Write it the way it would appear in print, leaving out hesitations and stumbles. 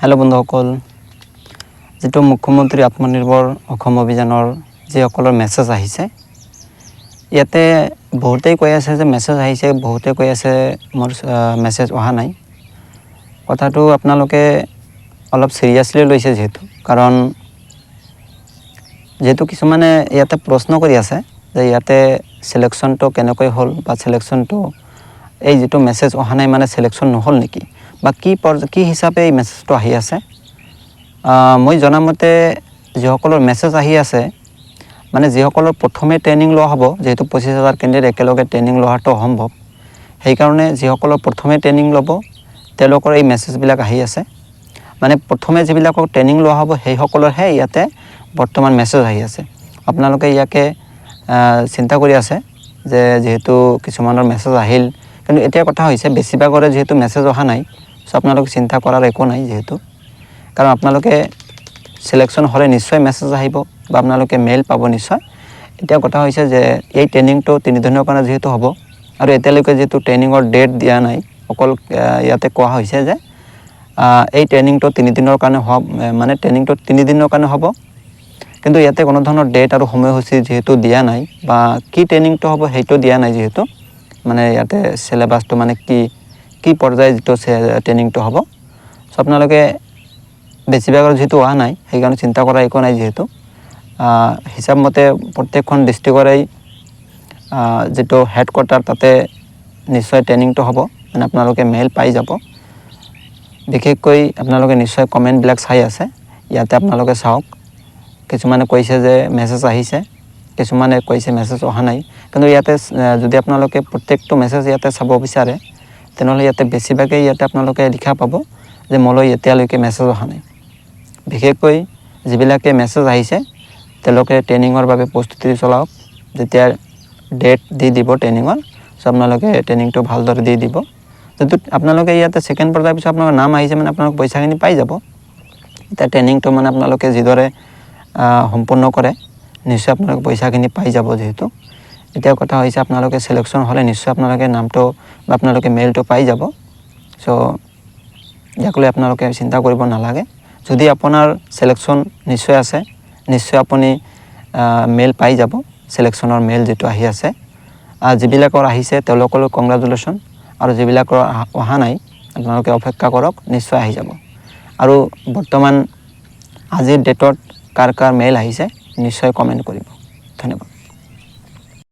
Hello' বন্ধুসকল, যেটো মুখ্যমন্ত্ৰী আত্মনিৰ্ভৰ অসম অভিযানৰ যিসকলৰ মেছেজ আহিছে, ইয়াতে বহুতেই কৈ আছে যে মেছেজ আহিছে, বহুতে কৈ আছে মোৰ মেছেজ অহা নাই। কথাটো আপোনালোকে অলপ সিৰিয়াছলি লৈছে কাৰণ যেহেতু কিছুমানে ইয়াতে প্ৰশ্ন কৰি আছে যে ইয়াতে সিলেকশনটো কেনেকৈ হ'ল বা সিলেকশনটো এই যেটো মেছেজ অহা নাই মানে সিলেকশন নহল নেকি বা কি হিচাপে এই মেছেজটো আহি আছে। মই জনামতে যিসকলৰ মেছেজ আহি আছে মানে যিসকলৰ প্ৰথমে ট্ৰেইনিং লোৱা হ'ব, যেহেতু 25,000 কেণ্ডিডেট একেলগে ট্ৰেইনিং লোৱাটো সম্ভৱ, সেইকাৰণে যিসকলৰ প্ৰথমে ট্ৰেইনিং ল'ব তেওঁলোকৰ এই মেছেজবিলাক আহি আছে। মানে প্ৰথমে যিবিলাকক ট্ৰেইনিং লোৱা হ'ব সেইসকলৰহে ইয়াতে বৰ্তমান মেছেজ আহি আছে। আপোনালোকে ইয়াকে চিন্তা কৰি আছে যে যেহেতু কিছুমানৰ মেছেজ আহিল, কিন্তু এতিয়া কথা হৈছে বেছিভাগৰে যেহেতু মেছেজ অহা নাই, সো আপোনালোকে চিন্তা কৰাৰ একো নাই যেহেতু, কাৰণ আপোনালোকে সিলেকশন হ'লে নিশ্চয় মেছেজ আহিব বা আপোনালোকে মেইল পাব নিশ্চয়। এতিয়া কথা হৈছে যে এই ট্ৰেইনিংটো 3 দিনৰ কাৰণে যেহেতু হ'ব আৰু এতিয়ালৈকে যেহেতু ট্ৰেইনিঙৰ ডেট দিয়া নাই, অকল ইয়াতে কোৱা হৈছে যে এই ট্ৰেইনিংটো 3 দিনৰ কাৰণে হ'ব, মানে ট্ৰেইনিংটো 3 দিনৰ কাৰণে হ'ব, কিন্তু ইয়াতে কোনো ধৰণৰ ডেট আৰু সময়সূচী যেহেতু দিয়া নাই বা কি ট্ৰেইনিংটো হ'ব সেইটো দিয়া নাই যেহেতু, মানে ইয়াতে সিলেবাসটো মানে কি পৰ্যায়ৰ যেটো ট্ৰেইনিংটো হ'ব। সো আপোনালোকে বেছিভাগৰ যেহেতু অহা নাই সেইকাৰণে চিন্তা কৰা একো নাই যেহেতু হিচাপ মতে প্ৰত্যেকখন ডিষ্ট্ৰিক্টৰে যেটো হেডকোৱাৰ্টাৰ তাতে নিশ্চয় ট্ৰেইনিংটো হ'ব, মানে আপোনালোকে মেইল পাই যাব। বিশেষকৈ আপোনালোকে নিশ্চয় কমেণ্টবিলাক চাই আছে, ইয়াতে আপোনালোকে চাওক। কিছুমানে কৈছে যে মেছেজ আহিছে, কিছুমানে কৈছে মেছেজ অহা নাই, কিন্তু ইয়াতে যদি আপোনালোকে প্ৰত্যেকটো মেছেজ ইয়াতে চাব বিচাৰে তেনেহ'লে ইয়াতে বেছিভাগেই ইয়াতে আপোনালোকে লিখা পাব যে মোলৈ এতিয়ালৈকে মেছেজ অহা নাই। বিশেষকৈ যিবিলাকে মেছেজ আহিছে তেওঁলোকে ট্ৰেইনিঙৰ বাবে প্ৰস্তুতি চলাওক। যেতিয়া ডেট দি দিব ট্ৰেইনিঙৰ, সো আপোনালোকে ট্ৰেইনিংটো ভালদৰে দি দিব। যদি আপোনালোকে ইয়াতে ছেকেণ্ড পৰ্যায়ৰ পিছত আপোনাৰ নাম আহিছে মানে আপোনালোকে পইচাখিনি পাই যাব। এতিয়া ট্ৰেইনিংটো মানে আপোনালোকে যিদৰে সম্পূৰ্ণ কৰে নিশ্চয় আপোনালোকে পইচাখিনি পাই যাব যেহেতু। এতিয়া কথা হৈছে আপোনালোকে সিলেকশন হ'লে নিশ্চয় আপোনালোকে নামটো বা আপোনালোকে মেইলটো পাই যাব। সো ইয়াক লৈ আপোনালোকে চিন্তা কৰিব নালাগে। যদি আপোনাৰ সিলেকশন নিশ্চয় আছে, নিশ্চয় আপুনি মেইল পাই যাব, সিলেকশনৰ মেইল যেটো আহি আছে। যিবিলাকৰ আহিছে তেওঁলোকলৈ কংগ্ৰেচুলেশ্যন, আৰু যিবিলাকৰ অহা নাই আপোনালোকে অপেক্ষা কৰক, নিশ্চয় আহি যাব। আৰু বৰ্তমান আজিৰ ডেটত কাৰ মেইল আহিছে নিশ্চয় কমেণ্ট কৰিব। ধন্যবাদ।